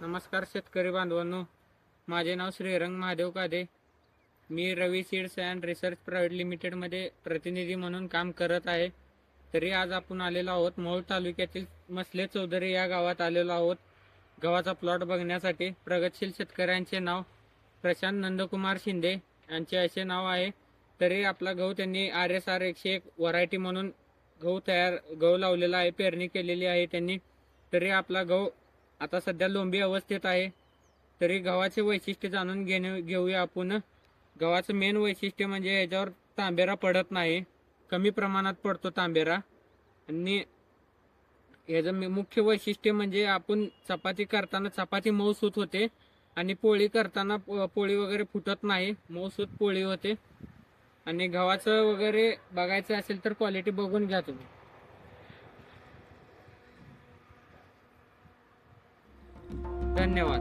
नमस्कार शेतकरी बांधवांनो, माझे नाव श्रीरंग महादेव कादे. मी रवी सीड्स अँड रिसर्च प्रायव्हेट लिमिटेडमध्ये प्रतिनिधी म्हणून काम करत आहे. तरी आज आपण आलेलो आहोत मोहोळ तालुक्यातील मसले चौधरी या गावात आलेलो आहोत गव्हाचा प्लॉट बघण्यासाठी. प्रगतशील शेतकऱ्यांचे नाव प्रशांत नंदकुमार शिंदे यांचे असे नाव आहे. तरी आपला गहू त्यांनी RSR 101 व्हरायटी म्हणून गहू लावलेला आहे, पेरणी केलेली आहे त्यांनी. तरी आपला गहू आता सध्या लोंबी अवस्थेत आहे. तरी गव्हाचे वैशिष्ट्य जाणून घेऊया आपण. गव्हाचं मेन वैशिष्ट्य म्हणजे याच्यावर तांबेरा पडत नाही, कमी प्रमाणात पडतो तांबेरा. आणि याचं मुख्य वैशिष्ट्य म्हणजे आपण चपाती करताना चपाती मऊसूत होते आणि पोळी करताना पोळी वगैरे फुटत नाही, मऊसूत पोळी होते. आणि गव्हाचं वगैरे बघायचं असेल तर क्वालिटी बघून घ्या तुम्ही. धन्यवाद.